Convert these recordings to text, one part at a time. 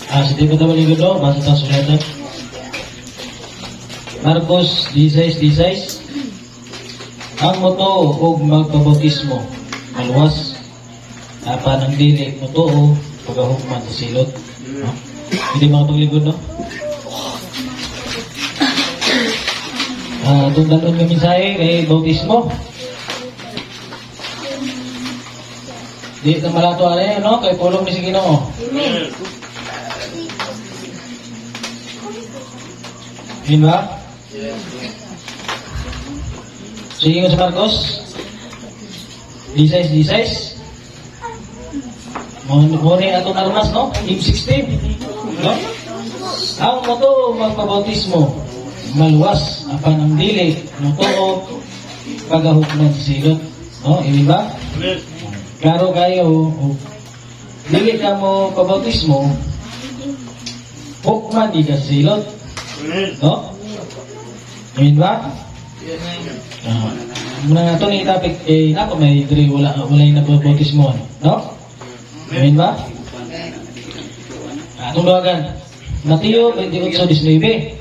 Sa di ko daw maligod no, basa sa sulatan. Marcos 16:16. Ang moto og magpabautismo maluwas apan ang dili moto o pagahugman sa silot. No? Hindi mga pagligod no. Itong dalon ng mensahe kay bautismo. Di na malato ano no kay pulong ni sige no. Amen. Amen ba? Sige nga sa Marcos 16:16. Muna atong armas no? Team 16. No? Ang moto magpabautismo maluwas apan ang dili moto pagahukman sa silot. No? Ini ba? Amen. Klaro kayo dili ka mo pabautismo hukman di ka sa silot. Amen. No? Amen ba? Muna ito ni topic nako may diri wala yung nagpabautismo no? Amen ba? Atong luwagan Mateo 28:19.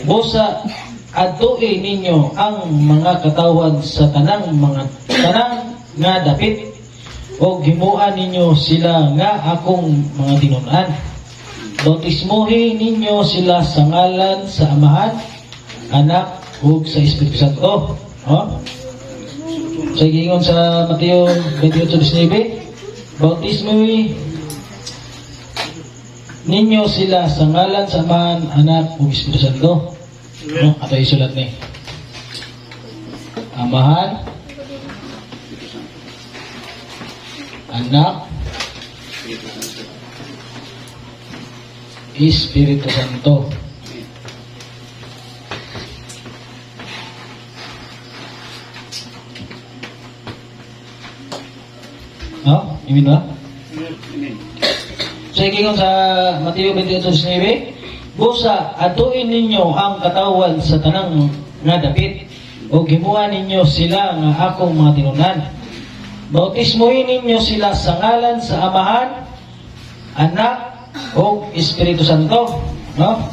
Busa adtuin ninyo ang mga katawan sa tanang nga dapit o himuan ninyo sila nga akong mga tinunan. Bautismuhin ninyo sila sa ngalan sa Amahan, Anak ug sa Espiritu Santo. Sa gingon sa Mateo 28:19, bautismuhin ninyo sila sa ngalan sa Amahan, Anak ug Espiritu Santo. No, ato isulat ni. Amahan, Anak, Espiritu Santo. No? Amen ba? So, ikingon sa Mateo 28:19, busa atuin ninyo ang katawan sa tanang nga dapit o gimuan ninyo sila nga akong mga tinunan. Bautismuhin ninyo sila sa ngalan sa Amahan, Anak o Espiritu Santo. No?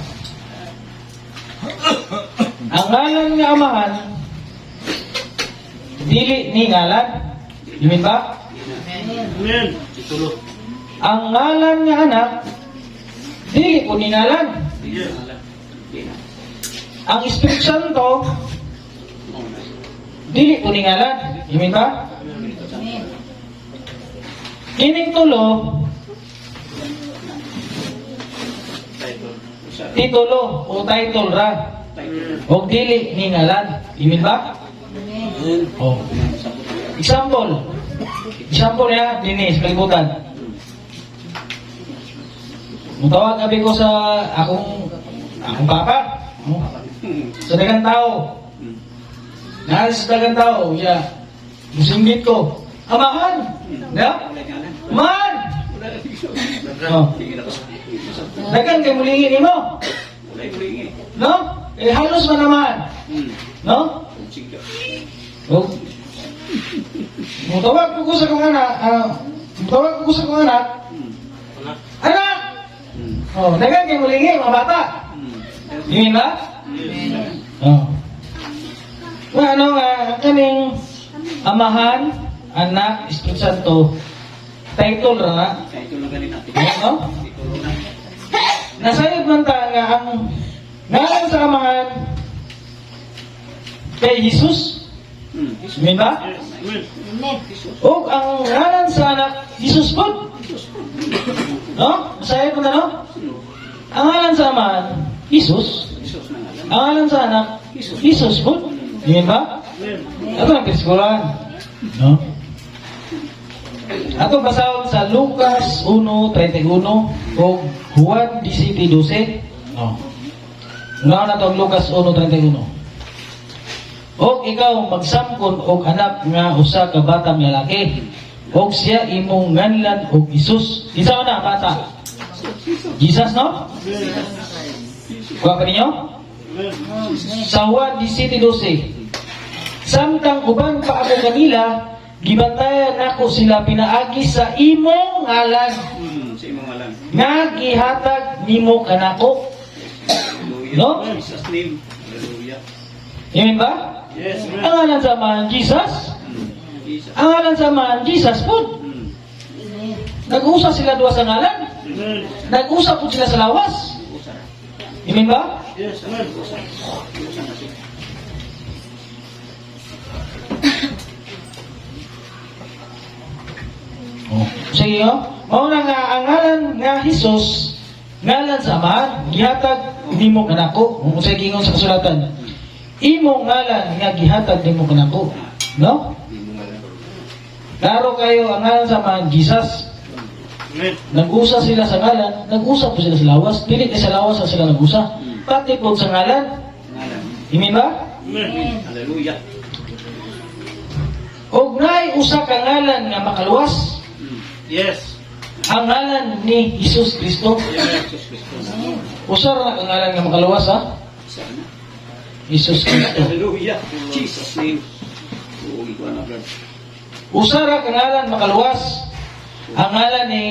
Ang ngalan nga Amahan dili ni ngalan. Amen ba? Amen. Ang ngalan nga Anak dili po ni ngalan. Ang Espiritu Santo dili po ni ngalan. Amen ba? Kining tulo titulo o title ra o dili ni ngalan. Amen ba? Oh. Example ya dinis kalibutan. Mutawag abi ko sa akong papa. Sa dagang tao. Naalis sa dagang tao, ya. Musinggit ko. Amahan! Ya? Man! Oh. Dagan kay mulingin mo. No? Halos man naman. No? Oh. Mutawag ko sa kong anak. Mutawag ko sa kong anak. Anak! Oh, dagan kay mulingin, mga bata. Yun ba? Oh. Kaming Amahan, Anak, Espiritu Santo, title ra. No? Nasayod man ta nga ang ngalan sa Amahan kay Jesus. Amen ba? O ang ngalan sa Anak, Jesus po. No? Nasayod mo na, no? Ang ngalan sa Amahan, Jesus. Ang ngalan sa Anak, Jesus po. Amen ba? Ito ang piskulahan. No? Ato basahon sa Lucas 1:31 o Juan 17:12. No. Nga na to Lucas 1:31. O ikaw magsamkon og anak nga usa ka batang lalaki. Og siya imong nganlan og Jesus. Isa na bata. Jesus no? Kuha pa ninyo? Sa Juan 17:12. Samtang uban pa ako kanila, gibantayan ako sila pinaagi sa imong ngalan. Sa imong ngalan. nga gihatag nimo kanako. No? Jesus name. Hallelujah. Amen ba? Yes, Ang amen. ngalan sa man Jesus, Jesus. ang ngalan sa man Jesus po. Nag-usap sila duwa sa ngalan. Amen. Nag-usap po sila sa lawas. Amen ba? Yes, amen. Oh. Sige, oh. Mauna nga, ang ngalan nga Jesus, ngalan sa Ama, gihatag nimo kanako. Kung sa gingon sa kasulatan, imo ngalan nga gihatag nimo kanako. No? Klaro kayo, ang ngalan sa Ama, Jesus. Amen. Nag-usa sila sa ngalan, nag-usap po sila sa lawas. Dili sa lawas na sila nag-usa. Pati po sa ngalan. Amen ba? Amen. Hallelujah. Og naay usa ka ngalan nga makaluwas, Yes. ang ngalan ni Jesus Kristo. Jesus Christ. Usa ra ang ngalan nga makaluwas, ha? Sana. Jesus Kristo. Hallelujah. Jesus name. Oo, ikaw na, Lord. Usa ra ka ngalan makaluwas, ang ngalan ni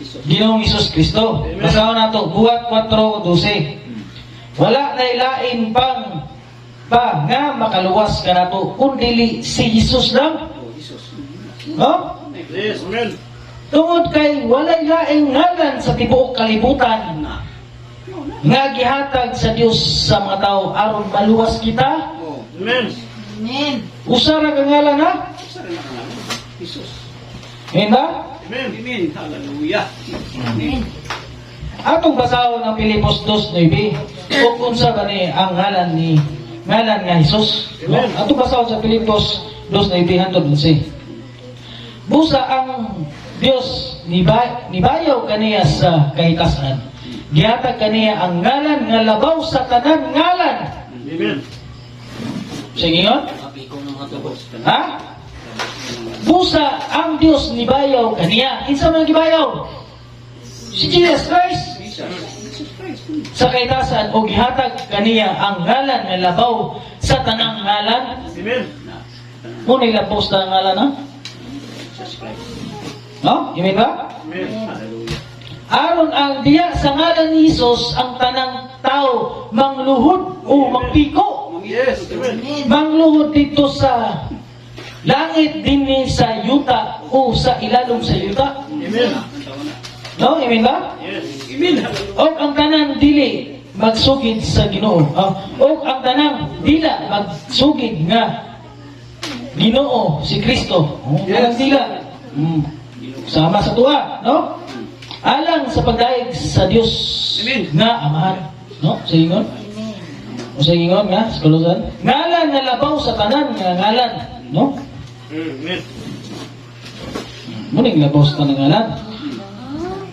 Jesus. Ginoong Jesus Kristo. Amen. Basahan nato buhat 4:12. Wala na ilain pang pa nga makaluwas kanato kundi si Jesus lang. Oh, Jesus. No? Yes, amen. Tungod kay walay laing ngalan sa tibuok kalibutan Na. nga gihatag sa Dios sa mga tao aron maluwas kita. Oh, Amen. Usa ra ka ngalan, ha? isa rin ang naman. Jesus. Amen ba? Amen. Amen. Hallelujah. Amen. Atong basahon ang Pilipos 2:9. Ug unsa ba ni ang ngalan nga Jesus? No? Amen. Atong basahon sa Pilipos 2:9 hangtod 11. Busa ang Dios nibayaw kaniya sa kahitasan. Gihatag kaniya ang ngalan nga labaw sa tanan ngalan. Amen. Sige ngon? Mapikong ng mga tubos. Ha? Busa ang Dios nibayaw kaniya. Kinsa man gibayaw? Si Jesus Christ. Jesus Christ. Sa kahitasan o gihatag kaniya ang ngalan nga labaw sa tanang ngalan. Amen. Muna labaw sa tanang ngalan, ha? Jesus Christ. No? Amen ba? Amen. Hallelujah. Aron ang diya sa ngalan ni Jesus ang tanang tao mangluhod o magpiko. Yes, amen. Mangluhod dito sa langit dinhi sa yuta o sa ilalom sa yuta. Amen. No? Amen ba? Yes. Amen. Hallelujah. O ang tanang dili magsugid sa Ginoo. O ang tanang dila magsugid nga Ginoo si Kristo. Ang dila. Sama sa tuwa, no? Alang sa pagdaig sa Dios Amen. nga Amahan, no? Sa ingon. O sa ingon nga sa Kolosan. Ngalan nga labaw sa tanan nga ngalan, no? Amen. Muning labaw sa tanan nga ngalan.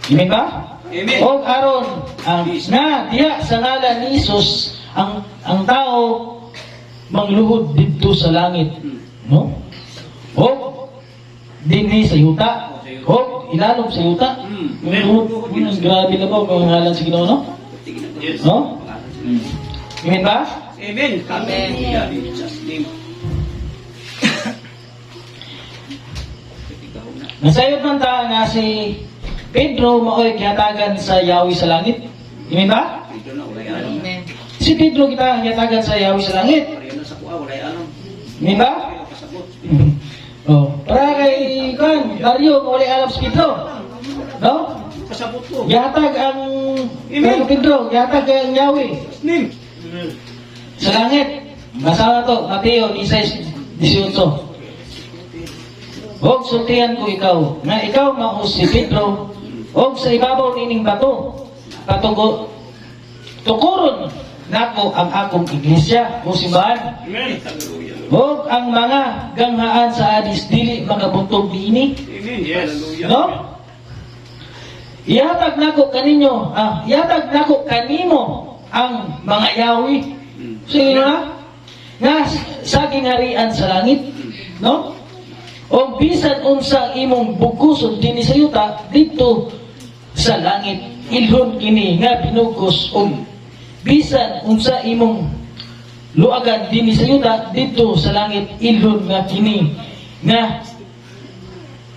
Amen ba? Amen. O aron ang nga diya sa ngalan ni Jesus ang tao mangluhod didto sa langit, no? O dinhi sa yuta. O ilalom sa yuta. Grabe na ba ang ngalan sa Ginoo, no? Yes. No? Amen ba? Amen. Hallelujah. In Jesus' name. Nasayod man ta nga si Pedro maoy gihatagan sa Yahweh sa langit. Amen ba? Dito na, walay alam. Si Pedro kita gihatagan sa Yahweh sa langit. Pareho na sa kuha, walay alam. Amen ba? Pareho kasabot. Oh, para kay kan Dario wala alam si Pedro. No? Kasabot ko. Gihatag ang Amen. Pedro, gihatag ang Yahweh Name. Amen. sa langit. Basa na to, Mateo 16:18. Og sultihan ko ikaw, nga ikaw mao si Pedro, og sa ibabaw nining bato, patugo, tukuron nako ang akong iglesia o simbahan. Amen. Hallelujah. Og ang mga ganghaan sa Hades dili magabuntog niini. Amen. Yes. Hallelujah. No? Ihatag nako kaninyo, ihatag nako kanimo ang mga Yahweh. Sige na? Nga sa gingharian sa langit, no? O bisan unsang imong buguson dinhi sa yuta dito sa langit, ilhon kini nga binugos o bisan unsa imong luagan dinhi sa yuta dito sa langit, ilhon nga kini nga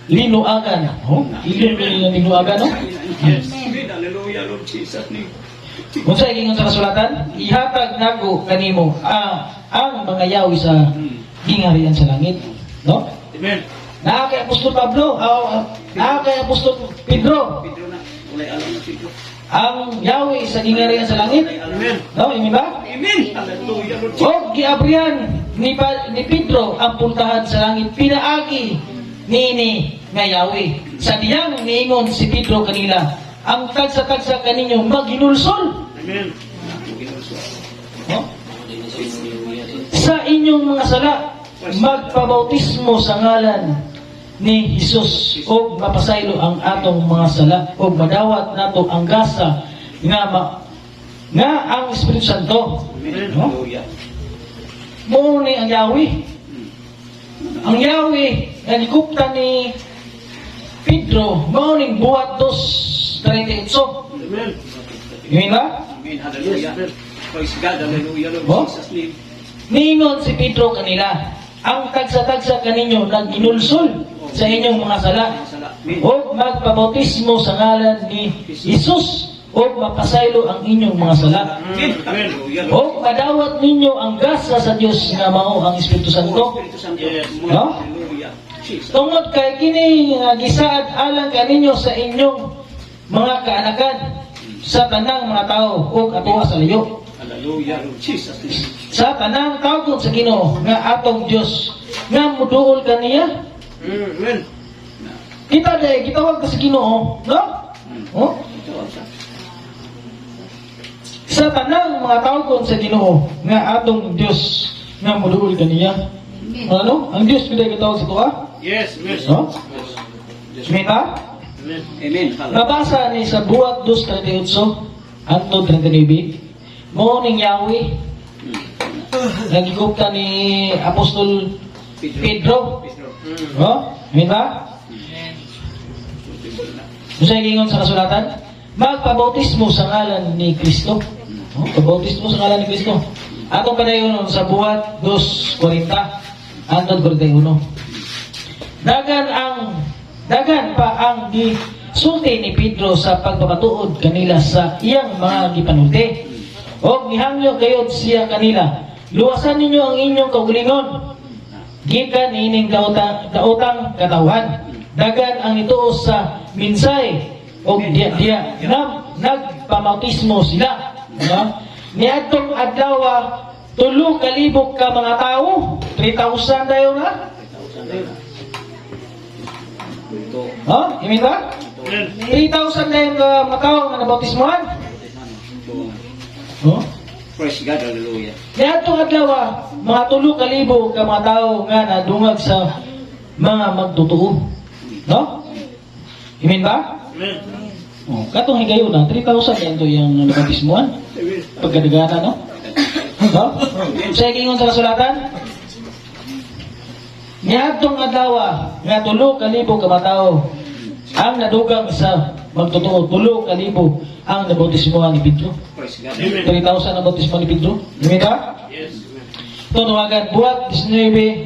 linuagan. Oh, ilhon kini nga linuagan, no? Yes. Hallelujah, Lord Jesus' name. Kung sa ikingon sa kasulatan, ihatag nako kanimo ang mga yawi sa gingarian sa langit. No? Amen. Naa kay Apostol Pablo, naa kay Apostol Pedro, Pedro na. Walay alam na Pedro. ang yawi sa gingarian sa langit. Amen. No, imi ba? Amen. Hallelujah, Lord Jesus. O giabrihan ni Pedro ang puntahan sa langit pinaagi niini nga yawi. Sa diyang niingon si Pedro kanila, ang tagsa-tagsa kaninyo maginulsol. Amen. No? Sa inyong mga sala, magpabautismo sa ngalan ni Jesus o mapasaylo ang atong mga sala o madawat nato ang gasa nga ang Espiritu Santo. Amen. No? Hallelujah. Mo ni ang yawi. Ang yawi nga gikuptan ni Pedro mao ning buhat 2:38. Amen. Yun ba? Amen. Hallelujah. Praise God. Hallelujah, Lord Oh? Jesus' name. Niingon si Pedro kanila, ang tagsa-tagsa kaninyo nag-inulsol sa inyong mga sala o magpabautismo sa ngalan ni Jesus o mapasaylo ang inyong mga sala Amen. Hallelujah, Lord. o madawat ninyo ang gasa sa Dios nga mao ang Espiritu Santo. Espiritu Santo. Yes. No? Hallelujah. Jesus. Tungod kay kini nga gisaad alang kaninyo sa inyong mga kaanakan sa tanang mga tao o katuwa sa layo. Hallelujah, Lord Jesus' name. Sa tanang tawgon sa Ginoo nga atong Dios nga muduol kaniya. Amen. Kita day gitawag ka sa Ginoo, no? Oh? Tawag siya. Sa tanang mga tawgon sa Ginoo nga atong Dios nga muduol kaniya. Ano? Ang Dios biday gitawag sa tuwa? Yes. Amen. No? Mita? Amen. Amen. Hallelujah. Nabasa ni sa buhat 2:38 hangtod 39. Mo ning Yahweh nagigupta ni Apostol Pedro. Pedro. No? Amen ba? Kung sa ingon sa kasulatan, magpabautismo sa ngalan ni Kristo. No? Pabautismo sa ngalan ni Kristo. Atong padayon sa buhat 2:40 hangtod 41. Dagan pa ang gisulti ni Pedro sa pagpapatuod kanila sa iyang mga gipanulti. O nihangyo kayod siya kanila, luwasan ninyo ang inyong kaugalingon. Gikan ining daotang katawan. Dagan ang ituo sa minsay o diya nagpamautismo sila. Diba? Niadtong adlaw 3,000 ka mga tao, 3,000 dayo na. Ha? Imin ba? Amen. 3,000 dayo ka mga tao nga nabautismohan. Oh? Praise God. Hallelujah. Niadtong adlaw, mga 3,000 ka mga tao nga nadungag sa mga magtutuo. No? Imin ba? Amen. Oh, katong higayon na 3,000 yan to yung nabautismohan. Amen. Pagkadagana, no? No? Sa ikingon sa kasulatan, niadtong adlaw nga 3,000 ka mga tao ang nadugang sa magtutuo. 3,000 ang nabautismohan ni Pedro. Praise God. Amen. 3,000 ang bautismo ni Pedro. Imin ba? Yes. Amen. Ito nawagan, buhat 19:1.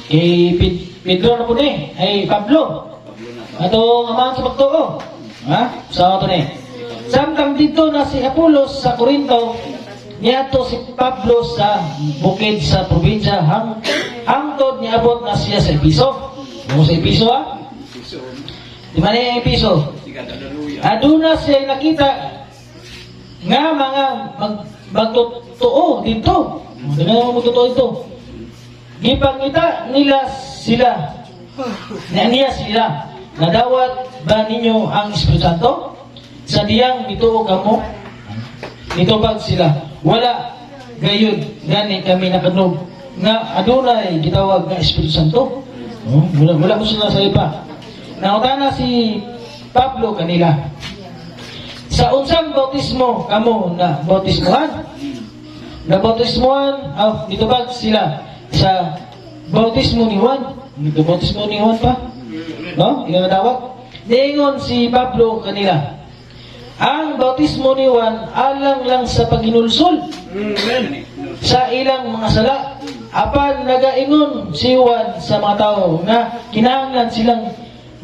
Kay Pedro na po ni, ay Pablo. Pablo na. Ato amahan sa pagtuo. Ha? Sa ato ni. Samtang dito na si Apolos sa Corinto, niadto si Pablo sa bukid sa probinsya hangtod niabot na siya sa Episo. Ano sa Episo ha? So, Di man yung Episo? praise God. Hallelujah. Aduna siya nakita nga mga magtutuo dito. Mga magtutuo dito. Gipangita nila sila. Niya sila. Nadawat ba ninyo ang Espiritu Santo? Sa diyang nituo kamo? Nitubag sila. Wala. Gayon. Gani kami nakadnog. Nga adunay gitawag nga Espiritu Santo. Oh, wala ko sila sa iba. Nautana si Pablo kanila. Sa unsang bautismo kamo na bautismohan? Na bautismohan, nitubag sila sa bautismo ni Juan. Bautismo ni Juan pa? No? Ilang nadawat? Niingon si Pablo kanila. Ang bautismo ni Juan alang lang sa paginulsol Amen. sa ilang mga sala. Apan nagaingon si Juan sa mga tao na kinahanglan silang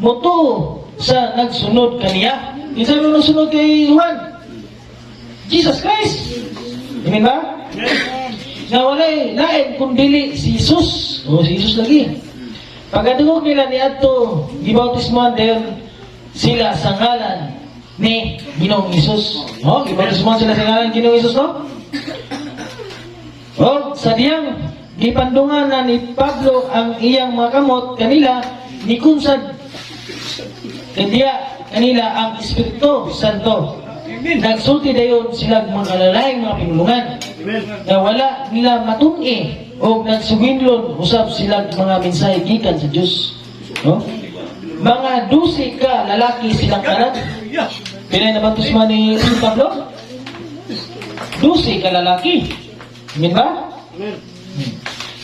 mutuo sa nagsunod kaniya. Kinsa man nagsunod kay Juan? Jesus Christ. Amen ba? Na walay lain kung dili si Jesus. O si Jesus lagi. Pagkatungog nila ni Adto, gibautismohan dayon sila sa ngalan ni Ginoong Isus. O, gibautismohan sila sa ngalan ni Ginoong Isus, no? O, sa diyang gipandungan na ni Pablo ang iyang mga kamot kanila, ni kunsad kadiya kanila ang Espiritu Santo. Nagsulti dayon sila mga kalalayang mga pinulungan na wala nila matun-i o nagsuginlon usab sila mga mensahe gikan sa Dios. No? Mga 12 ka lalaki silang kanan. Pinay na baptismo ni Pablo? 12 ka lalaki. Amen ba?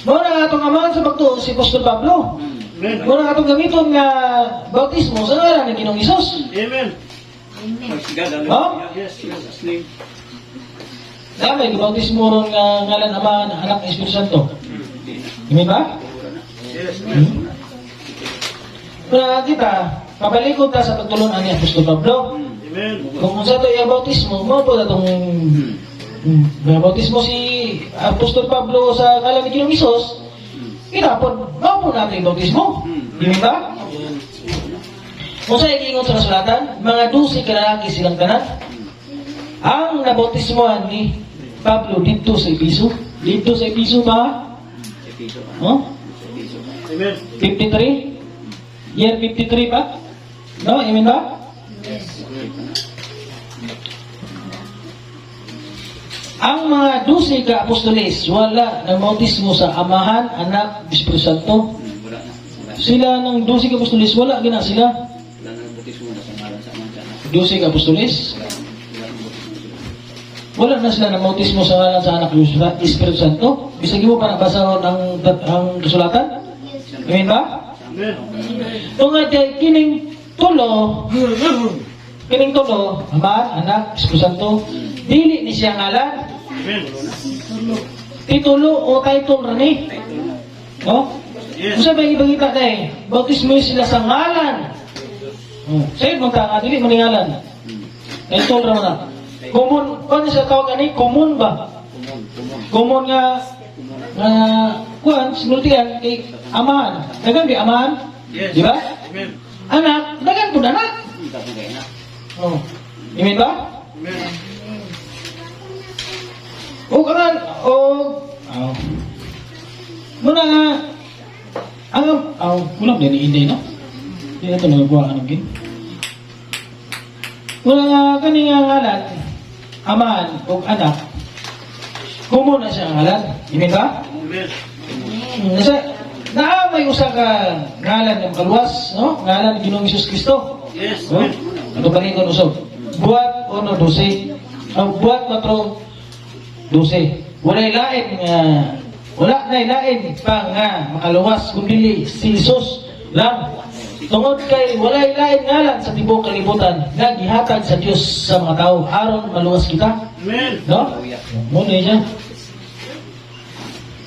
Muna atong amahan sa pagtuo si Apostol Pablo. Muna atong gamiton nga bautismo sa ngalan ng Ginoong Hesus. Amen. Oh? Yes, Jesus' name. Damay, bautismo ron nga ngalan Ama, Anak, Espiritu Santo. Amen ba? Yes, Muna kita, pabalikod ta sa pagtulungan ni Apostol Pablo. Amen. Kung sa ito yung bautismo, mo po na itong bautismo si Apostol Pablo sa ngalan ni Ginoong Hesus, kinapon, mo po natin yung bautismo. Amen ba? Kung sa ikingon sa kasulatan, mga 12 kalalaki silang tanan. Ang nabautismohan ni Pablo dito sa Episo. Dito sa Episo ba? Oh? Amen. 53? Year 53 ba? No? Amen ba? Ang mga 12 ka-apostoles, wala ng bautismo sa Amahan, Anak, Espiritu Santo. Sila ng 12 ka-apostoles, wala gina sila. 12 ka-apostoles. Wala na sila ng bautismo sa ngalan sa Anak ng Espiritu Santo. Bisagi mo para basahon ang kasulatan? Amen ba? Amen. Tungod kay kining tulo, Ama, Anak, Espiritu Santo, dili ni siya ngalan. Amen. Titulo o title rani. No? Yes. Kung sabi ibangita na bautismo sila sa ngalan. Sa'yo mong nga, dili maningalan. Title ra na. Common, paano siya tawag ani? Common ba? Common nga, kuhan, sinultihan kay Amahan. Dagan di Amahan? Yes. Di ba? Amen. Anak, dagan po na anak. Oh. Amen ba? Amen. O kanan, o... Muna nga, wala ba ni Inday, no? Hindi na ito nagawa ka ng muna nga, kaning ngalan, Amahan o anak, kumo na siya ang ngalan. Amen ba? Amen. May usa ka ngalan ng kaluwas, no? Ngalan ng Ginoong Hesus Kristo. Yes. No? Amen. Ano pa rin ko nusog? Buhat 1:12. Buhat 4:12. Wala na ilain pa nga makaluwas kundi si Jesus lang. Tungod kay walay lain ngalan sa tibuok kalibutan nga gihatag sa Dios sa mga tao aron maluwas kita. Amen. No? Muna niya.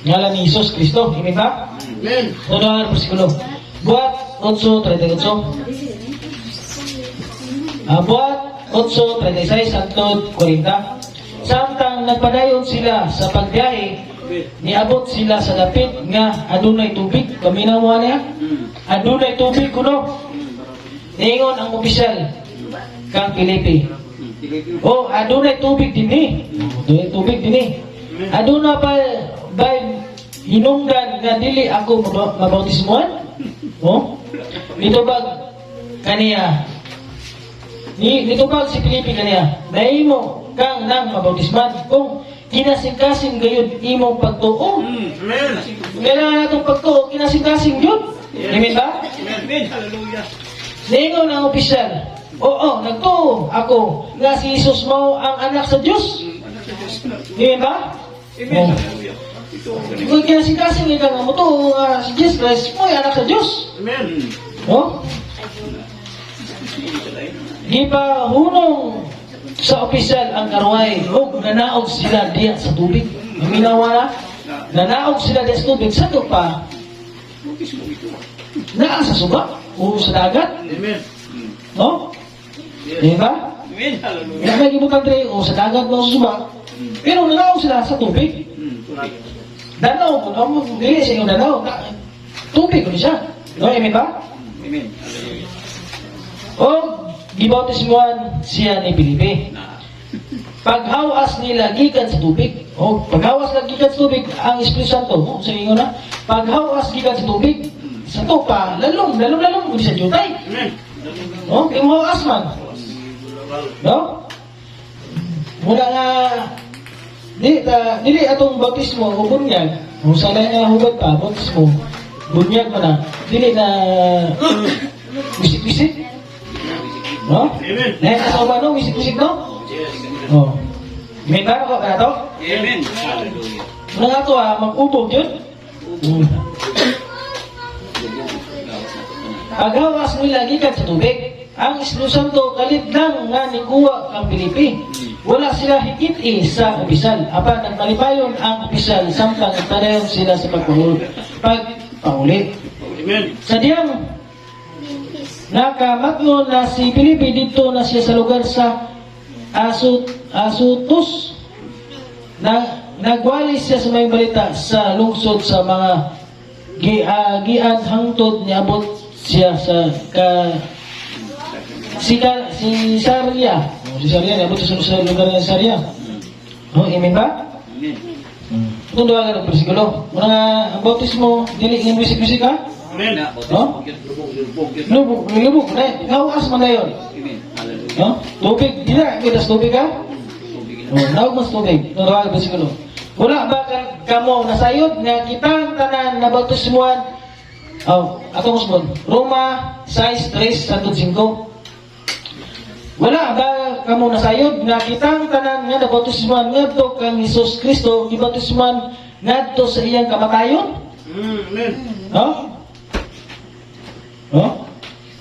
Ngalan ni Jesus Kristo. Amen ba? Amen. Unang versikulo. Buhat 8:38. Buhat 8:36 hangtod 40. Samtang nagpadayon sila sa pagbiyahe, niabot sila sa dapit nga adunay tubig. Paminaw mo niya? Adunay tubig kuno. Ningon ang opisyal kang Pilipi. Oh, adunay tubig dinhi. Adunay tubig dinhi. Aduna pa bay hinungdan nga dili ako mabautismoan? Oh? Dito ba kaniya? Dito ba si Pilipi kaniya? Mahimo kang nang mabautisman kung kinasing-kasing gayon imong pagtuo. Amen. Kailangan natong pagtuo, kinasing-kasing yun. Amen ba? Amen. Hallelujah. Ningon ang opisyal, oo, nagtuo ako nga si Jesus mo ang anak sa Diyos. Amen ba? Amen. Oh. Hallelujah. Kung kinasing-kasing ikaw nga mo to, si Jesus Christ mo ay anak sa Diyos. Amen. No? Di ba hunong sa opisyal ang karway o nanaog sila diya sa tubig. Minawa na, nanaog sila diya sa tubig. Sa ito pa, naa sa suba o sa dagat. Amen. No? Yes. Di ba? Amen. Hallelujah. Kaya may gibutan dre o sa dagat mo suba. Pero nanaw sila sa tubig. Danaw mo, no? Dili sa iyong danaw. Tubig ko siya. No, amen ba? Amen. Hallelujah. O gibautismuhan siya ni Felipe. Na. Paghawas nila gikan sa tubig. O paghawas nila gikan sa tubig ang Espiritu Santo. O sa inyo na. Paghawas gikan sa tubig. Sa to pa lalong kung di sa jutay. Amen. O kay mo asman. No? Mula nga dili atong bautismo o bunyag. O sa nga hubad pa bautismo. Bunyag mo na. Dili na bisik-bisik. No? Amen. Lahat sa umano, bisik-bisik, no? Yes. Oh. Gimana ko kaya to? Amen. Hallelujah. Muna nga to mag-ubog yun. Paghawas nila gikan sa tubig. Ang Espiritu Santo kalit lang nga nikuha kang Pilipi. Wala sila hikit sa opisyal. Apan nagpalipayon ang opisyal samtang nagtanayon sila sa pagpauli. Amen. Sa diyang nakamatno na si Pilipi dito na siya sa lugar sa Asutus. Nagwalis siya sa may balita sa lungsod sa mga gian hangtod niabot siya sa si Saria. Si Saria niabot siya sa lugar ng Saria. Amen ba? Amen. Itong duwagan ng persikulo. Muna nga, ang bautismo, dili ng bisik-bisik ha? Amen. Na. No? Lubog. Lubog. Ngawas man na yun. Amen. Hallelujah. No? Tubig. Di na, mitas tubig ha? Tubig na. Nawag mas tubig. Itong duwagan ng persikulo. Wala ba kamo nasayod nga kitang tanan na bautismuan? Atong usbon. Roma 6:3-5. Wala ba kamo nasayod nga kitang tanan nga nabautismuan ngadto kang Hesus Kristo gibautismuan ngadto sa iyang kamatayon? Amen. No? No?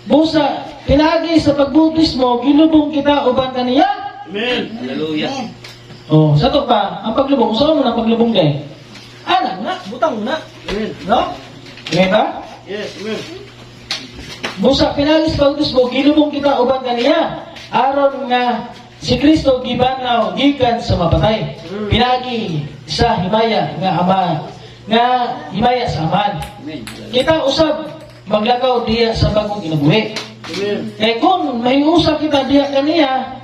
Busa, pinagi sa pagbautismo, gilubong kita uban kaniya. Amen. Hallelujah. Sa to pa, ang paglubong, saan mo na paglubong kay? Anak na, butang mo na. Amen. No? Amen ba? Yes. Amen. Busa, pinagi sa pagbautismo, gilubong kita uban kaniya. Aron nga si Kristo gibanaw gikan sa mapatay. Pinagi sa himaya nga ama, nga himaya sa aman. Amen. Kita usab maglakaw diya sa bagong kinabuhi. Amen. Kaya kung may usap kita diya kaniya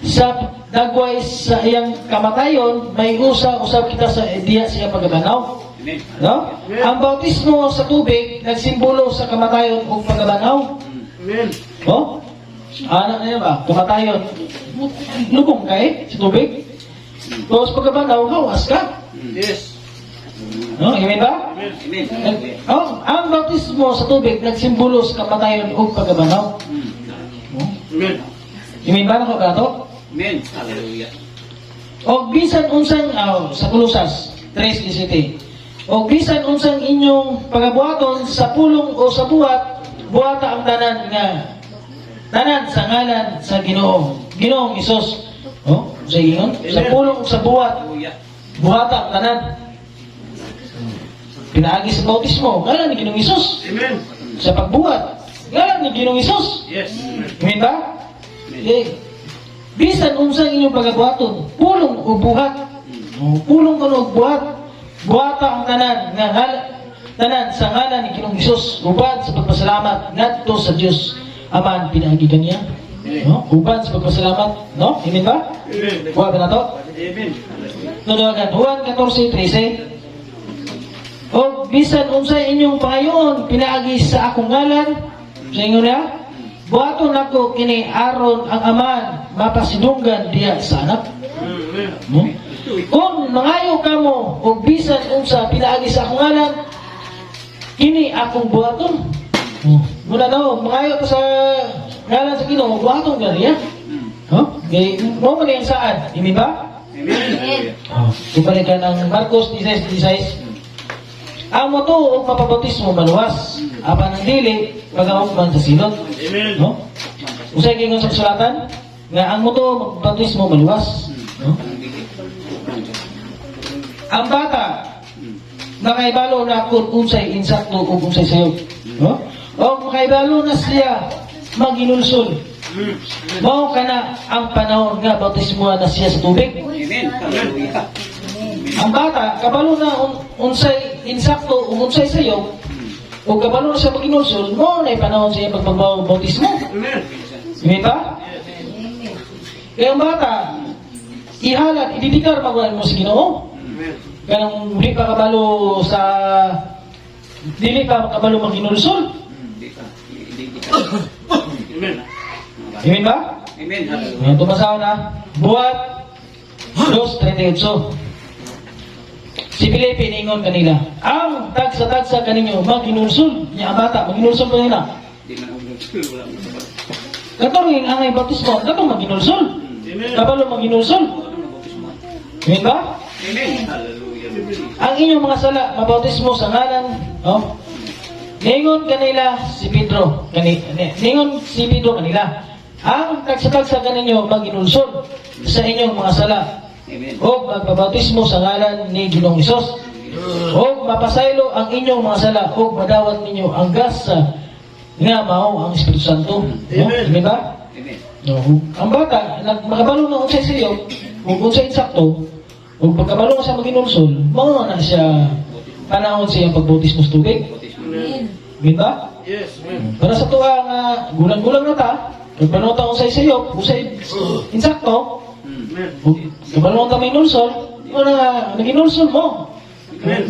sa dagway sa iyang kamatayon, may usap kita sa diya sa iyang pagbanaw. Amen. No? Ang bautismo sa tubig nagsimbolo sa kamatayon ug pagbanaw. Amen. Oh? Anak niya ba? Kamatayon. Lubong kay sa tubig. Tapos pagkabanaw, hawas ka. Yes. No? Amen ba? Amen. Amen. Oh, ang bautismo sa tubig nagsimbolo sa kamatayon ug pagbanaw. Oh? Amen. Amen ba na ko ka to? Amen. Hallelujah. O bisan unsang sa Kolosas 3:17. O bisan unsang inyong pagabuhaton sa pulong o sa buhata ang tanan sa ngalan sa Ginoo. Ginoong Hesus. Oh, sa ingon, sa pulong o sa Hallelujah. buhata ang tanan. Pinaagi sa bautismo, ngalan ni Ginoong Hesus. Amen. Sa pagbuhat, ngalan ni Ginoong Hesus. Yes. Amen. Amen ba? Bisan unsang inyong pagabuhaton, pulong o buhat. Pulong kuno og buhat. Buhata ang tanan sa ngalan ni Ginoong Hesus, uban sa pagpasalamat ngadto sa Dios Aman pinaagi kaniya. No? Uban sa pagpasalamat, no? Amen ba? Amen. Buhat na to. Amen. Tulogan, Juan 14:13. O bisan unsay inyong pangayoon pinaagi sa akong ngalan, sa inyo na, buhaton ako kini aron ang aman mapasidunggan diya sa anak. Amen. No? Kung mangayo kamo o bisan unsa pinaagi sa akong ngalan, kini akong buhaton. Muna daw, mangayo ka sa ngalan sa Ginoo, buhaton ka niya. Okay, mo man yang saan? Hindi ba? Amen. Ibalikan ang Marcos 16:16. Ang moto o mapabautismo maluwas. Apan ang dili, pag-aukman sa silot. Amen. No? Usay kingon sa kasulatan, nga ang moto mapabautismo maluwas. No? Ang bata, makaibalo na kung unsay insakto o unsay sayop. No? O makaibalo na siya maginulsol. Mao kana ang panahon nga bautismuhan na siya sa tubig. Amen. Hallelujah. Ang bata, kabalo na unsay insakto, unsay sayo, o kabalo na siya maginulsol, mo na panahon siya pagbabautismo. Amen. Amen ba? Kaya ang bata, ihalat, ididikar magulan mo sa Ginoo. Amen. Kanang hindi pa kabalo sa dili pa kabalo maginulsol. Hindi ka. Hindi ka. Amen. Amen ba? Amen. Hallelujah. Ngayon tumasaw na. Buhat 2:38. Si Felipe ningon kanila, ang tagsa-tagsa kaninyo maginulsol. Niya ang bata, maginulsol pa nila. Di man ako nagsul. Wala mo sa bata. Katong yung angay bautismo, katong maginulsol. Amen. Kabalo maginulsol. Ano na bautismo? Amen ba? Amen. Hallelujah. Ang inyong mga sala, mabautismo sa ngalan, oh, ningon kanila si Pedro, ningon si Pedro kanila, ang tagsa-tagsa kaninyo maginulsol sa inyong mga sala, Amen. o magbabautismo sa ngalan ni Ginoong Hesus, o mapasaylo ang inyong mga sala, o madawat ninyo ang gas nga mao ang Espiritu Santo. No? Amen. Amen ba? Amen. No. Ang bata, makabalo na unsay siyo, kung unsay insakto, kung pagkabalo na siya maginulsol, mao na siya panahon siya pagbautismo sa tubig. Bautismo. Amen. Amen ba? Yes. Amen. Para sa tuwa nga gulang-gulang na ta, kung panota unsay siyo, unsay insakto, Amen. kung kabalo na may nulsol, o na naginulsol mo.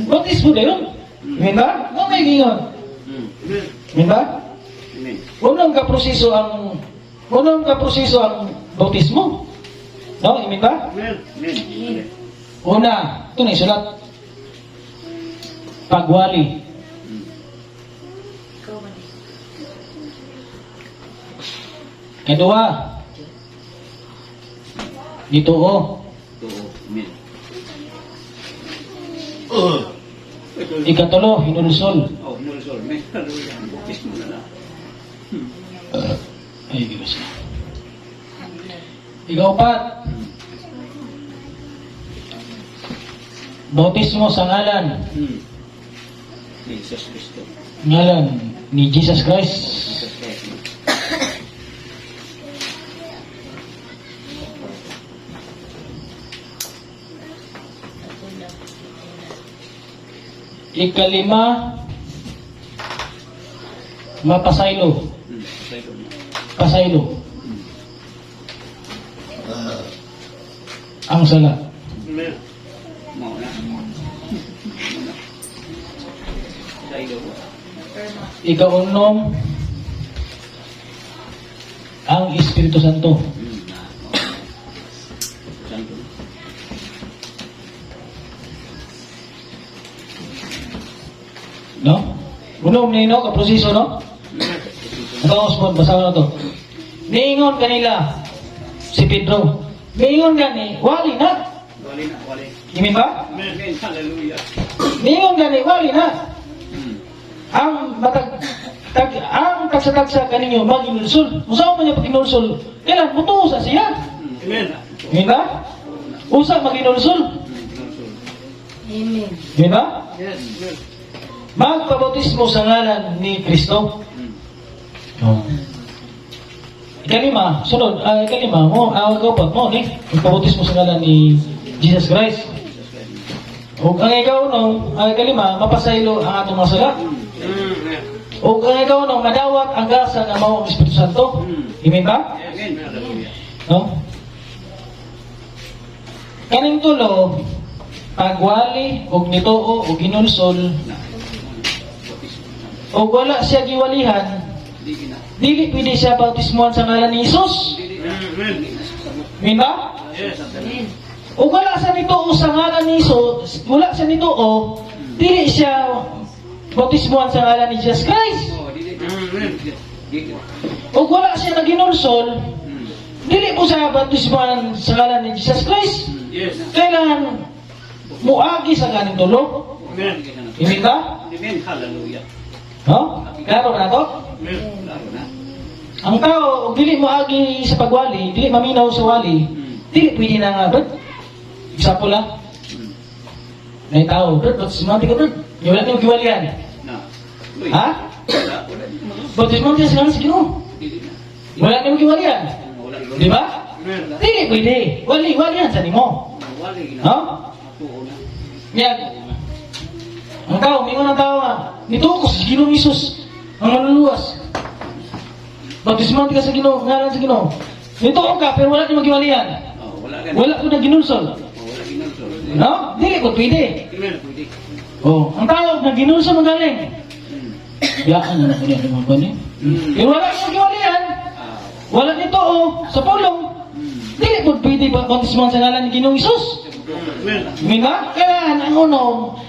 Bautismo na yun. Amen ba? No, may gingon. Amen. Amen ba? Amen. Unang kaproseso ang bautismo. No, amen ba? Amen. Amen. Una, ito na isulat. Pagwali. Kedua, dito o. Oo. Amen. Ikatulo, hinulsol. Oh, nulsol. Amen. Hallelujah. Bautismo na na. Ay, Diyos. Ikaupat, bautismo sa ngalan. Ni Jesus Cristo. Ngalan ni Jesus Christ. Jesus Christ. Ikalima, mapasaylo. Pasaylo na. Pasaylo. Ang sala. Amen. Mao na. Pasaylo ko. Ikaunom, ang Espiritu Santo. Na. Santo. No? Unom nino, kaproseso, no? Ito, Osmond, basahin na to. Niingon kanila, si Pedro, niingon gani, wali na. Wali na. Wali. Amen ba? Amen. Hallelujah. Niingon gani, wali na. Hmm. Ang tagsa-tagsa kaninyo maginulsol. Usaw man niya paginulsol. Kailan buto sa siya. Amen. Amen ba? Usa maginulsol. Nulsol. Amen. Amen ba? Yes. Amen. Magpabautismo sa ngalan ni Kristo. Hmm. Ikalima, sunod, ikalima mo, kaupat mo, magpabautismo sa ngalan ni Jesus Christ. Jesus Christ. O ang ikaw nung, ikalima, mapasaylo ang atong mga sala. Amen. O ang ikaw nung, madawat ang gasa ng mao ang Espiritu Santo. Amen ba? Amen. Hallelujah. No? Kaning tulo, pagwali, og nituo, og ginulsol, Na. Bautismo. o wala siya giwalihan, Hindi na. dili pwede siya bautismohan sa ngalan ni Jesus. Hindi na. Amen. Hindi na. Sabot. Amen ba? Yes. Amen. O wala siya nituo sa ngalan ni Jesus, wala siya nituo, dili siya bautismohan sa ngalan ni Jesus Christ. Oh, hindi na. Amen. Hindi na. O wala siya naginulsol, Hmm. dili po siya bautismohan sa ngalan ni Jesus Christ. Yes. Kailangan muagi sa kaning tulo. Amen. Amen ba? Amen. Hallelujah. No? Klaro na to? Amen. Klaro na. Ang tao, og dili moagi sa pagwali, dili maminaw sa wali, dili pwede na nga, Brad. Example lang. Hmm. May tao, Brad, bautismohan ka, Brad. Wala niyong giwalian. Na. Uy. Ha? Wala. Wala. Hindi mo. Bautismohan ka sa ngalan sa Ginoo. Hindi na. Wala nimo giwalian. Wala yun. Di ba? Amen. Dili pwede. Wali-walian sa nimo. Wali na. Ha? Tuo na. Yan. Ang tao, mingon ang tao nga. Nito ko sa Ginoong Isus. Ang maluluwas. Baptisman ka sa Ginoo, ngalan sa Ginoo. Nito ka, pero wala nimo giwalian. Oh, wala ka. Wala ko na ginulsol. Oh, wala ginulsol. No? Dili ko pwede. Amen. Pwede. Oh, ang tao na ginulsol ang galing. Hmm. Biyaan na naman yan mga bani. Hmm. Pero wala nimo giwalian. Ah. Wala nito sa pulong. Hmm. Dili ko pwede ba baptisman sa ngalan ni Ginoong Isus. Amen. Mina, kaya ang unong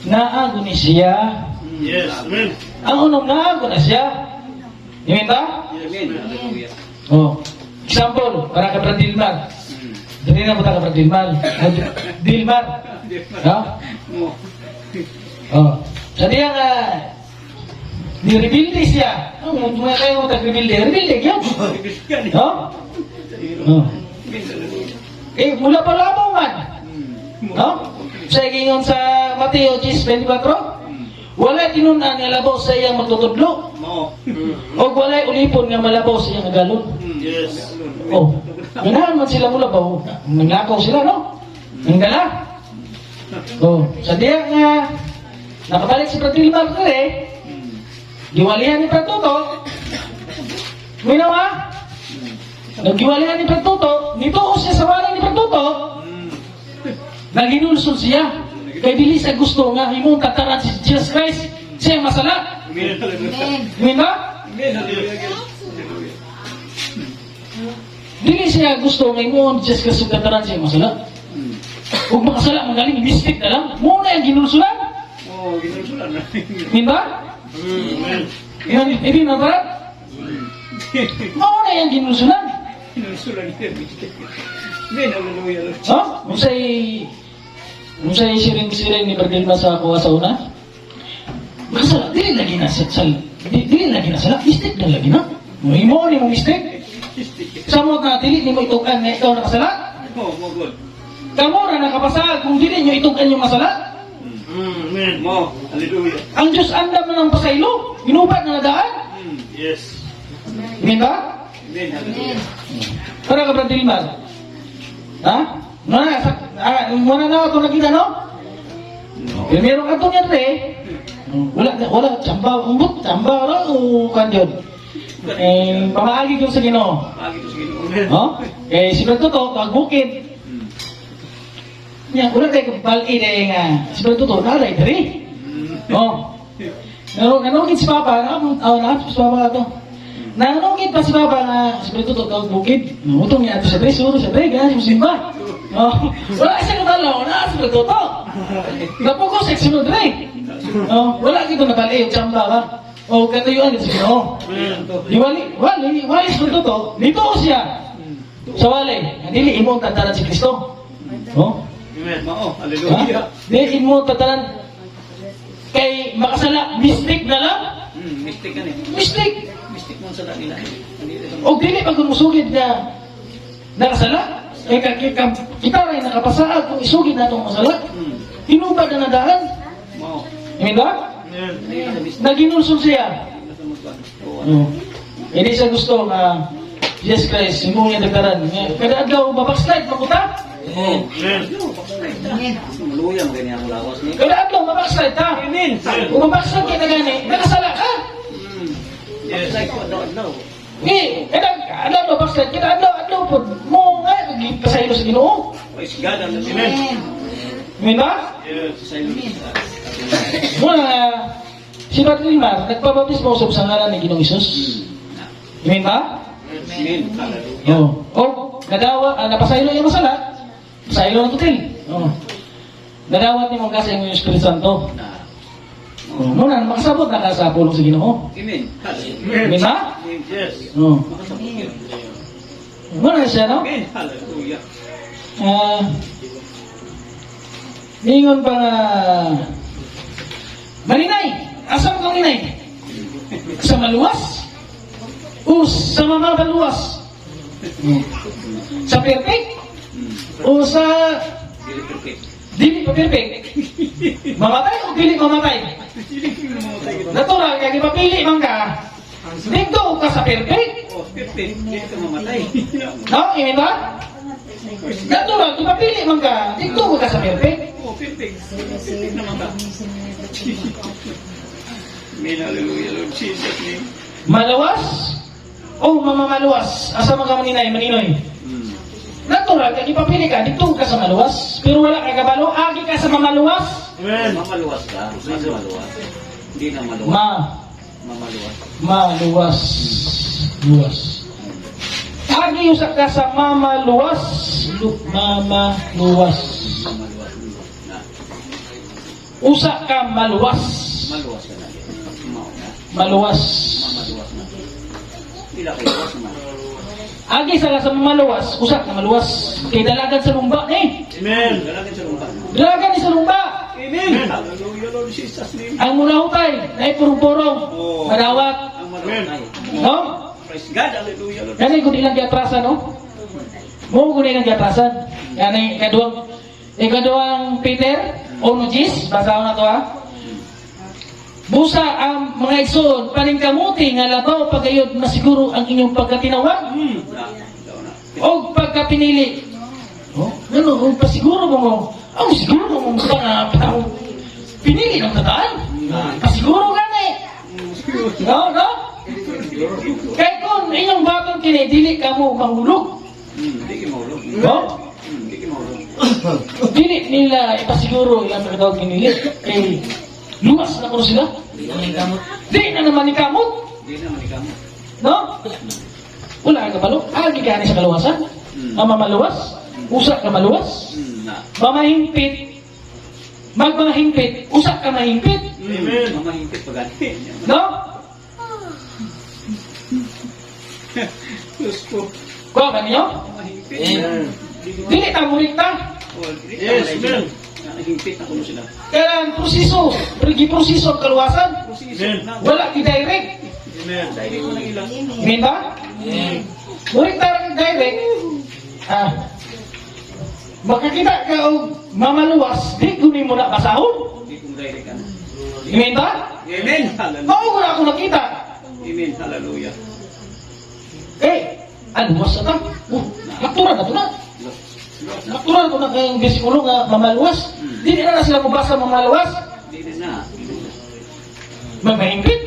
naago ni siya. Yes. Amen. Ang unong naago na siya. Iminta? Amen. Hallelujah. Oh. Example, para ka Brad Dilmar. Hmm. Dali na punta ka Brad Dilmar. Dilmar. Ha? Oh. Oh. Sa diya nga, ni-rebuilde siya. Oh, mga kayo mo tag-rebuilde. Rebuilde, yan. Ha? Oh. Eh, mula pa lamang man. No? Sa igingon sa Mateo 10:24, wala tinunan nga labaw sa iyang magtutudlo. Mo. O wala ulipon nga malabaw sa iyang galon. Yes. Oh, ganahan man sila mula ba? Nanglakaw sila, no? Nanggala. Oh, sa diya nga, nakabalik si Patil Martre, giwalihan ni Patuto, minawa, naggiwalihan ni Patuto, nituos siya sa wala ni Patuto, naginulsol siya. Kay dili sa gusto nga himong tataran si Jesus Christ, siya masala. Amen. Amen ba? Dili siya gusto nga himong Jesus Christ ug tataran siya masala. Ug makasala magaling mistake na lang. Muna yung ginulsulan. Oh, ginulsulan na. Amen ba? Amen. Yan, hindi na ba? Muna yung ginulsulan. Ginulsulan niya. Amen. Hallelujah. Ha? Unsay siring-siring ni Bardilma sa kuha sa una? Masala, dili lagi na dili lagi na sala, mistake na lagi na. Mo ni mo mistake. Samot na dili ni mo itukan nga ikaw nakasala. Oh, mo good. Kamo ra nakapasag kung dili nyo itukan yung masala. Amen. Mo. Hallelujah. Ang Diyos andam na ng pasaylo, ginubat na nadaan. Yes. Amen ba? Amen. Hallelujah. Para ka Bardilma. Ha? Muna na ako nakita, no? Pero meron ka ito niyan, wala, tsamba, umbot, tsamba, o kanyon. Pamaagi ko sa Ginoo. Pagi to sa Ginoo. Amen. No? Si Brad Toto, tagbukid. Wala tayo kabali dahil nga, si Brad Toto, nalay, dari. No? Nanungkit si Papa, nakapos si Papa ito. Nanungkit pa si Papa nga, si Brad Toto, tagbukid. Utong niya ito sa tres, suro sa tres, ganyan, simba. Wala siya katalaw, si Brad Toto. Napukos, sunod rin. Wala kito nabali, yung tsamba ba? O katayuan din sa Ginoo. Wali si Brad Toto, nito siya. Sa wali, dili imo tatanan si Kristo. Amen. Mao. Hallelujah. Dili imo tatanan kay makasala, mistake na lang. Mistake ka ni. Mistake. Mistake mo sa nila. O dili pag kumusugid na nakasala. Kay kita rin nakapasaag kung isugid na itong masala. Hinubad na nadaan. Mao. Amen ba? Amen. Naginulsol siya. Hindi siya gusto nga Jesus Christ, imong yung dagdaran. Kada adlaw, babakslide, makuta. Amen. Maluya mo ganyan ang lawas ni. Kada adlaw, babakslide ta. Amen. Kung babakslide ka na gani, nakasala ka. Yes. Like what daw. Kada adlaw, babakslide, kada adlaw po. Mo nga, pasaylo sa Ginoo. Praise God. Amen. Amen ba? Yes. Muna, si Batrilmar, nagpabaptismo sa ngalan ni Ginoong Isus. Amen ba? Amen. Hallelujah. O, napasaylo yung masala. Pasaylo ng tutil. Nadawat ni mong kasi yung Espiritu Santo. Muna, makasabot na ka sa pulong sa Ginoo. Amen. Amen ba? Yes. Makasabot yun. Muna siya, no? Amen. Hallelujah. Ningon pa nga, malinay, asam kang linay? Sa maluwas? O sa mamabaluwas? Sa perfect? O sa Dili perfect. dili pa perfect? Mamatay o dili mamatay? Natural, kaya di mapili man ka, Dito ka sa perfect. Oh, 15. Hindi ka mamatay. No, imin ba? Natural, ipapili man ka. Dito ka sa perfect. Oh, 15 naman ka. Amen, hallelujah, Lord Jesus name. Malawas? O mamamaluwas? Asa mga maninoy? Hmm. Natural, kung ipapili ka, dito ka sa maluwas. Pero wala ka kabalo, agi ka sa mamaluwas. Amen. Mamaluwas ka? Mamaluwas. Hindi na maluwas. Mamaluwas. Maluwas. Luwas. Agi usa ka sa mamaluwas. Mamaluwas. Mamaluwas. Na. Usa ka maluwas. Maluwas ka na. Mao na. Maluwas. Mamaluwas na. Pila kayo luwas naman. Agi sa ka sa mamaluwas, usa ka maluwas. Kay dalagan sa lumba eh. Amen. Dalagin sa lumpa. Dalagan ni sa lumba. Amen. Hallelujah, Lord Jesus name. Ang munahutay, ay purong-purong. Oh. Madawat. Ang maluwas ay. No? Praise God, hallelujah, Lord. Yan ay kung ilang giatrasan, no? Mo kung ilang giatrasan. Yan ay ikaduang Peter, Onugis, basaw na to ha. Busa ang mga igsoon, paningkamuti nga labaw pagayod na siguro ang inyong pagkatinawag Na. Daw na. o pagkapinili. Oh, ano, kung pasiguro mo, ang siguro mo ba na pinili ng tataan? Pasiguro gani. No, no? Kaya kung inyong batong kini, dili ka mo mahulog. Hindi ka mahulog. No? Hindi ka mahulog. Dili nila ipasiguro ilang pagkatawag pinili. Eh, lumas na ko sila. Di na naman ikamot. Hindi naman ikaw mo. No? Wala ka balo. Agi ka ni sa kaluwasan. Ang mamaluwas. Usa ka maluwas. Na. Mamahimpit. Magmahimpit. Usa ka mahimpit. Amen. Mamahimpit pa gani. No? Diyos ko. Kuha ba ninyo? Mamahimpit. Amen. Dili ta mulikta. Yes, amen. Nahimpit na kuno sila. Kailan proseso. Proseso ang kaluwasan. Position na. Wala ki-direct. Amen. Dahil ko na ilang. Amen ba? Mulikta rin direct. Ah. Makakita ka o mamaluwas, di kunin mo na basahon. Hindi kong direct ka na. Amen ba? Amen. Hallelujah. Oo, wala ako nakita. Amen. Hallelujah. Eh, aluwas na ta. Oh, naktura na to na. Naktura na to na kayong besikulo nga mamaluwas. Di na sila mabasa mamaluwas. Hindi na. Magmahimpit.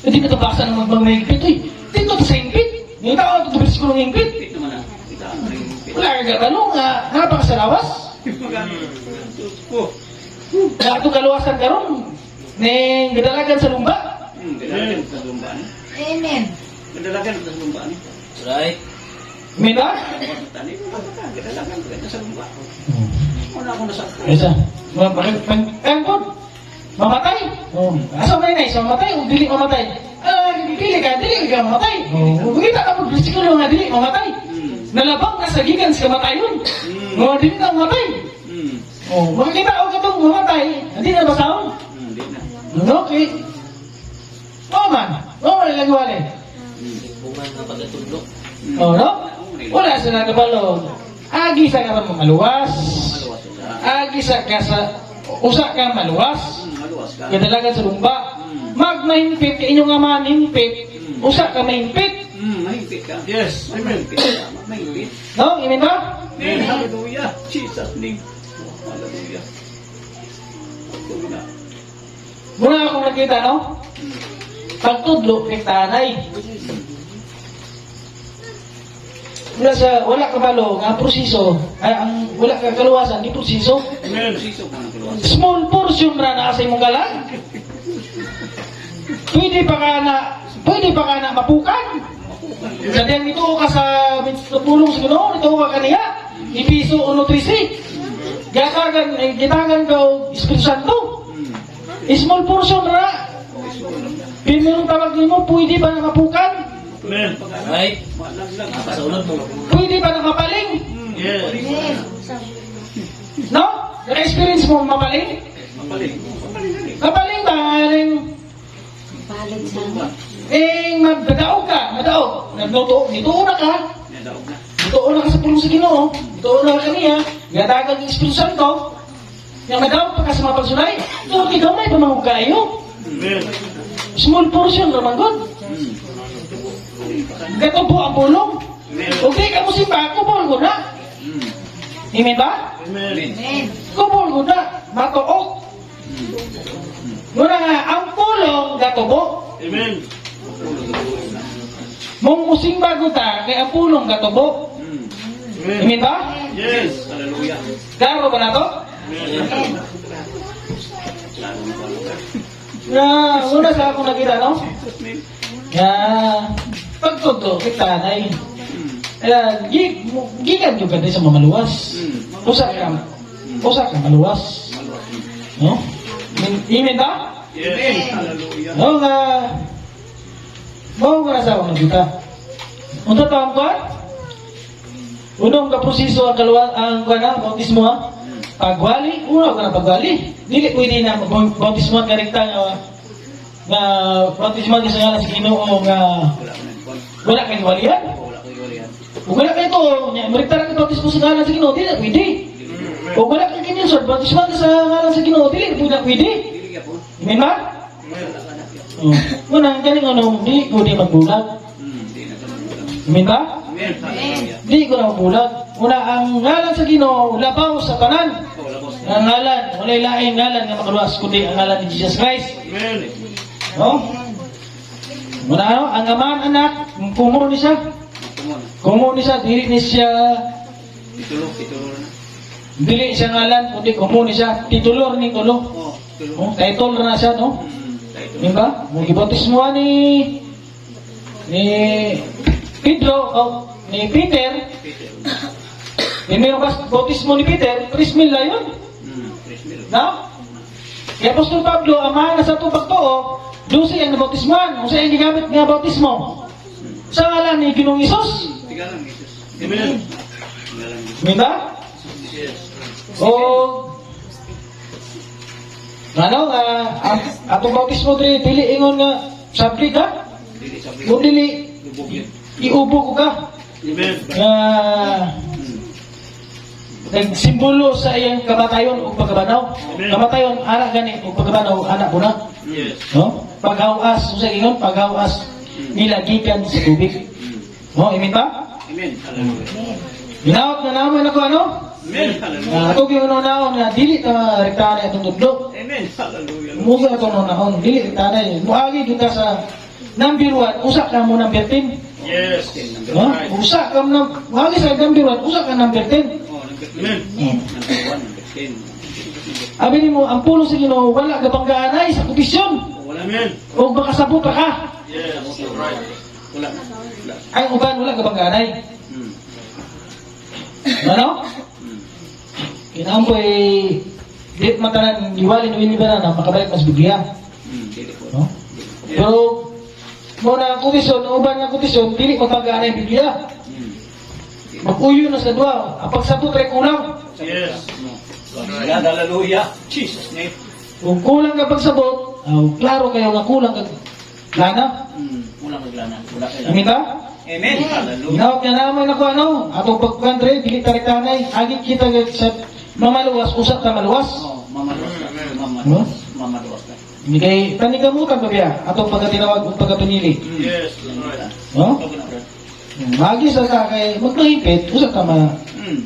Hindi ka tabasa ng magmahimpit. Eh, dito sa himpit. Yung tao ito besikulo ng himpit. Himpit naman na. Kita ang himpit. Wala ka ganun nga. Napakasalawas. Magano. Diyos ko. Na ito kaluwasan karon. Neng gadalagan sa lumba. Gadalagan sa lumba ni. Amen. Gadalagan sa lumba ni. Right. Amen ba? Tani ko ba? Gadalagan sa lumba. Una ako nasa. Isa. Pagkakot. Mamatay. Oh. Asa may nais, mamatay o dili mamatay? Dili ka mamatay. Oh. Kita ka mo, bisikulo nga dili mamatay. Nalabang ka sa gigan sa kamatayon. Mga dili ka mamatay. Oh, makikita ako katong mamatay, hindi na basahon. Hindi na. Okay. Oh man, lang wale. Buman na pagkatulog. Oh, no? Wala sa nagabalo. Agi sa ka maluwas. Maluwas ka. Agi sa ka sa usa ka maluwas. Maluwas ka. Kadalagan sa lumba. Magmahimpit ka inyong ama himpit. Usa ka mahimpit. Mahimpit ka. Yes. Amen. Mahimpit ka. Mahimpit. No, imin ba? Amen. Hallelujah. Jesus name. Hallelujah. Tuloy na. Muna akong nakita, no? Pagtudlo, rektanay. Wala ka balo, nga proseso, wala ka kaluwasan, di proseso. Amen. Siso ka ng kaluwas. Small portion ra na sa imong galang. Pwede pa ka na mapukan. Sa diyan ito ka sa pulong sa Ginoo, ito ka kaniya. Ipiso o nutrisi. Gitagan ka o Espiritu Santo. Small portion ra. Pinurong tawag nimo, pwede ba na mapukan? Amen. Right. Malaglag. Pasaunod mo. Pwede ba na mapaling? Yes. Amen. No? Na-experience mo mapaling? Mapaling. Mapaling na rin. Mapaling ba? Palig sa Magdadaog ka, madaog. Nagluto, nituon na ka. Nadaog na. Nituon na ka sa pulong sa Ginoo. Nituon na ka niya. Gatagan ng Espiritu Santo. Yang madaog pa ka sa mga pagsunay. Ito, ikaw may pamahog kayo. Amen. Small portion naman God. Gato po ang pulong. Okay, ka mo simba, kubol ko na. Amen ba? Amen. Kubol ko na. Matuok. Muna nga, ang pulong gatubo. Amen. Mong musimba ko ta, kaya ang pulong gatubo. Amen ba? Yes. Hallelujah. Klaro ba na to? Amen. Una sa akong nakita, no? Pagtuto, kita na eh. Gigan juga din sa mamaluwas. Usa ka maluwas. No? Amen ba? Yes. Hallelujah. No, mau nga sa akong nakita. Unta to ang kwan? Unong ka proseso ang bautismo ha? Pagwali, una ka na pagwali. Dili pwede na bautismo ang karikta nga bautismo ang sa si Ginoo nga wala kang walian. Kung wala kayo ito, marikta na ka bautismo sa ngalan sa Ginoo, dili na pwede. Kung wala kang kinisod, bautismo ka sa ngalan sa Ginoo, dili na pwede. Amen ba? Muna, galing di ko di magbulag. Amen ba? Di ko na magbulag. Una, ang ngalan sa Ginoo, labaw sa tanan. Ang ngalan, walay laing ngalan nga makaluwas, kundi ang ngalan ni Jesus Christ. Amen. No? Muna, ang aman anak, kumo ni siya. Kumo ni siya, dili ni siya, dili siya ngalan, kundi kumo ni siya. Titulor ni tulo. Title na siya, no? Diba? Mung ibautismo ni Pedro, ni Peter, mayroong bautismo ni Peter, 3,000 na yun. No? Kaya Apostol Pablo, amahan na sa itong pagtoo, 12 ang nabautisman, kung saan gigamit nga bautismo. Sa ngalan ni Ginoong Isus. Amen. Diba? O, atong bautismo dili ingon nga sabli ka, o dili iubo ko ka. Amen. Nagsimbolo sa iyang kamatayon o pagkabanaw. Kamatayon, anak gani o pagkabanaw, anak mo na. Yes. No? Paghawas, sa ingon, paghawas, nilagikan sa tubig. No? Amen ba? Amen. Hallelujah. Ginawat na naman ako, ano? Amen. Hallelujah. Atong yung naon na dili ta rektahan itong tudlo. Amen. Hallelujah. Muga ito naon, dili rektahan. Muagi kita sa number 1, usa ka mo number 10. Yes. No? Usa ka mo, muagi sa number 1, usa ka number 10. Amen. Number 1, number 10. Abi ni mo, ang pulo sa Ginoo wala gabanggaanay sa komisyon. Amen. O makasabot ka. Yes. Right. Wala. Ay uban wala gabanggaanay. Ano? Kinampoy di matanan giwali no iniba na makabalik mas Biblia. Dili po. No? Pero muna ang komisyon, uban nga komisyon, dili magpag-aanay ang Biblia. Mag-uyo na sa dua. Ang pagsabot rin kulang. Yes. Hallelujah. Jesus name. Kung kulang ka pagsabot, klaro kayo nga kulang ka lana. Kulang maglana. Wala kayo. Amin ba? Amen. Hallelujah. Ginawat niya naman ako atong pagkandre, dili taritanay, agit kita sa mamaluwas, usap ka maluwas. Mamaluwas ka. No? Mamaluwas ka. Hindi kay panigamutan pa biya, atong pagkatinawag o pagkapinili. Yes. Right. No? Magi sa ka kay magpahipit, usap ka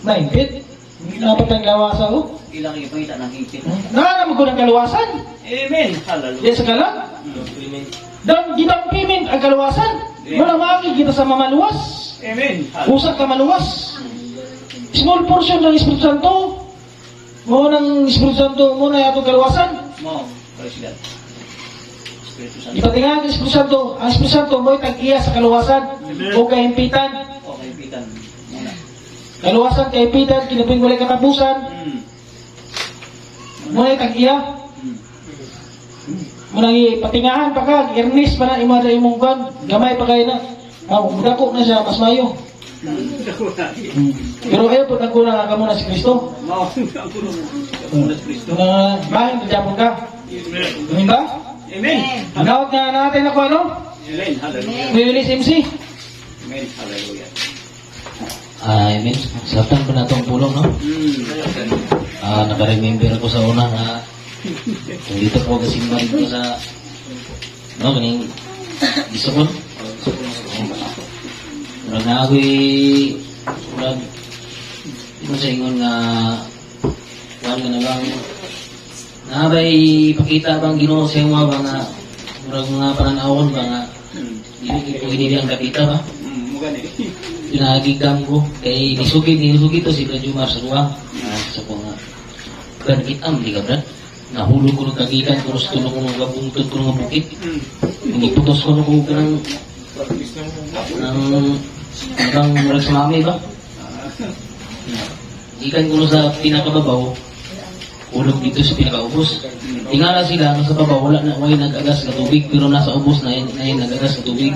mahimpit. Dapat ang lawasa ko. Ilang ipangita ng hipit. Nakaramag ko ng kaluwasan. Amen. Hallelujah. Diyan sa kalang. Dan gitang payment ang kaluwasan. Wala magi kita sa mamaluwas. Amen. Usap ka maluwas. Small portion ng Espiritu Santo. Mo ng Espiritu Santo, mo na yatong kaluwasan. Mo, President. Espiritu Santo. Ipatingan ng Espiritu Santo. Ang Espiritu Santo mo tag-iya sa kaluwasan. O kahimpitan. Okay, pitan. Muna. Kaluwasan, kahimpitan, kinaping walay katapusan. Mo na tag-iya. Mo nang ipatingahan pa ka. Ernest pa na imada imong kan. Gamay pa kayo na. Dako na siya, mas mayo. Pero ayaw po nagkulang ka muna si Kristo. Mo, ang puno mo. Ang Kristo. Bahin, dijapon ka. Amen. Amin ba? Amen. Hanawat nga natin ako ano? Amen. Hallelujah. Release MC. Amen. Hallelujah. Amen. Sabtan ko na itong pulong, no? Naka-remember ako sa una na kung dito po kasimba dito sa No, kaning gisukon. Murag na ako'y murag ito sa ingon nga kuhan ka na bang nabay pakita bang Ginoo sa iyo ba nga murag mga pananawon ba nga hindi ang kapita ba? Mugani. Pinagigam ko kay nisugid to si Brad Jumar sa duwa. Sa ko nga kan kitam di ka Brad. Nahulog ko ng kagikan ko sa tulong ko ng gabungtod ko ng bukit. Hindi putos ko ng hanggang murag sa mami ba? Ikan ko sa pinakababaw, ulog dito sa pinakaubos. Tingala sila sa babaw, wala na may nag-agas na tubig, pero nasa ubos na yun nag-agas na tubig.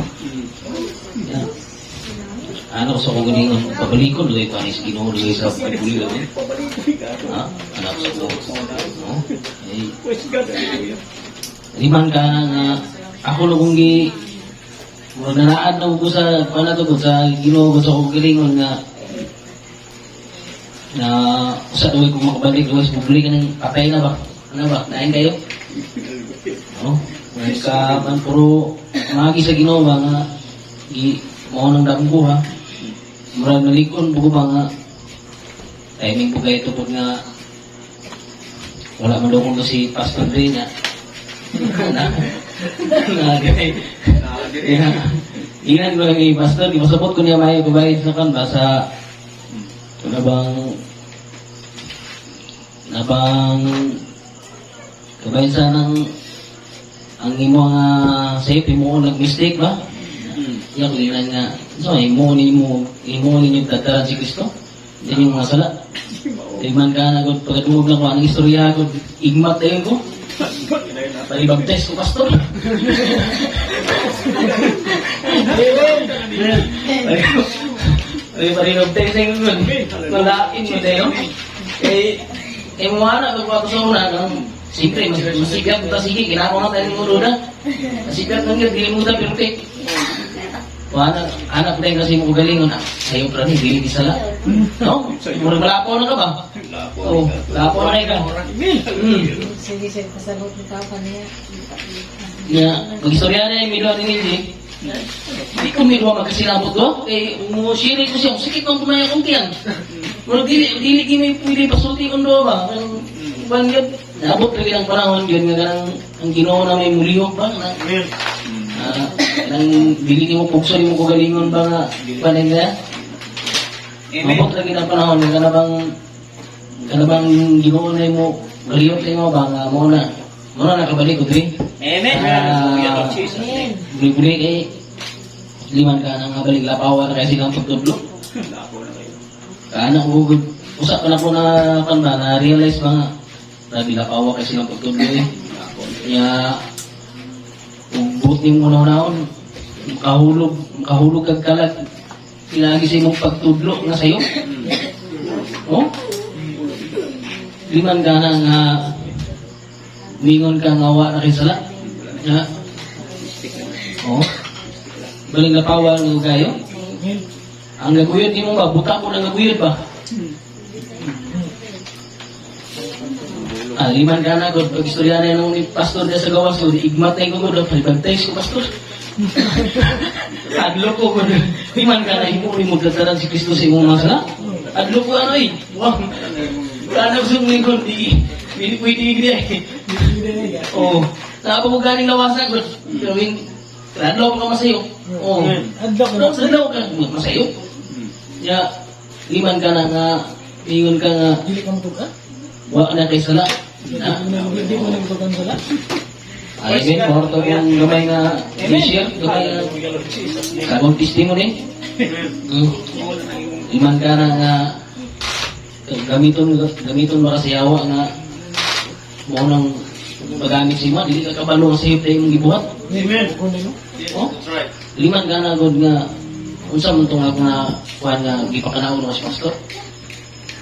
Yeah. Ano sa kong ganingon, pabalikon, lagay ko anis Ginoo, lagay sa pagpuli. Ha? Anak sa ko. Liman ka nga, ako na kung murag nanaad na ko sa panatod sa Ginoo sa kong ganingon nga na usa daw kung makabalik daw sa publik ng patay na ba? Ano ba? Nain kayo? No? Ka man puro magi sa Ginoo ba nga mao nang damgo ha. Murag nalikon bugo ba nga timing po kayo tupod nga wala man daw kung kasi Pastor Dre na Inan ko lang kay Pastor, di masabot ko niya may kabayad sa kan ba sa nabang kabayan sa nang ang imo nga safe imo nag-mistake ba? Yak linan nga so imo ninyo tataran si Kristo din yung mga sala man ka na kung pagkatulog lang ko anong istorya ko igmat na yun ko palibagtes ko Pastor palibagtes na yun malain mo tayo mo anak ko ako sa una siyempre masipyat mo sige kinako na tayo ng ulo na masipyat mo nga dili mo ta perfect anak tayo kasi mo galingon sayo pra ni dili isala no mura malapo na ka ba oh lapo na ka Sige, pasabot ni Papa niya. ya magistorya na yung milwa ni Nindi hindi ko milwa magkasilabot ko mo siri ko siya sikit kong kumaya kong tiyan mura dili kimi pwede pasulti kong doon ba banggit naabot lagi ng panahon yun nga ganang ang Ginoo na may muliyok ba nang dili mo pugso mo ko galingon ba nga panay nga naabot lagi ng panahon nga kana bang Ginoo na mo galiyok na mo ba nga mo na nakabalik ko diri Amen. Amen. buli kay liman ka nang balik lapawan kasi kang pagtudlo kana ugod usap na ko na kan ba na realize ba nga Rabi lapawa kasi ng pagtudlo Kaya ugbot ni mo naon kahulog kag kalat pinagi sa imong pagtudlo nga sayo oh liman ka na nga mingon ka nga wa na kisala nga oh baling lapawa ng kayo ang gaguyod ni mo ba buta ko ng gaguyod ba liman ka na, pag istorya na nung pastor niya sa gawas ko, igmat na yung gagod, palibagtays ko, pastor. Adlo ko, liman ka na, mo dataran si Kristo sa imong masala. Adlo ko, ano wow. Wala na gusto mong ikon, di pwede igri oh, nakapag-galing lawasan ko, gawin, adlo ko ka masayo. Oh, adlo ka masayo. Ya, liman ka na nga, ingon ka nga, wala na kay sala. Hindi mo nagtugan sala. Ay, Ben, porto yung gamay nga t-shirt, gamay nga sabong testimony. Iman ka na nga gamiton mo kasi yawa nga mo nang magamit si Ma, hindi ka kabalo ang sahip tayo mong gibuhat. Amen. Oh? That's right. Liman ka na god nga unsa man tong ako nga kuhan nga gipakanaon mo si pastor.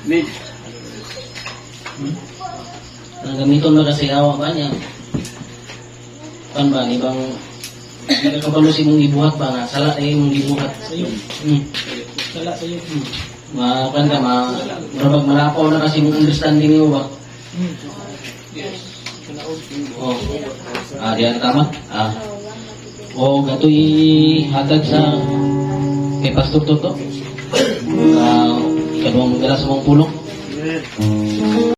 Amen. Ang gamiton mo kasi yawa ba niya? Pan ba, ibang hindi ka kabalo si mong gibuhat ba nga sala tayo mong gibuhat. Sala sa'yo. Makan ka, marabag malapaw na kasi mong understanding mo ba? Yes. Oh. Diyan tama? O gato'y hatag sa kay Pastor Toto. Ikaduang magdala sa mong pulong. Amen.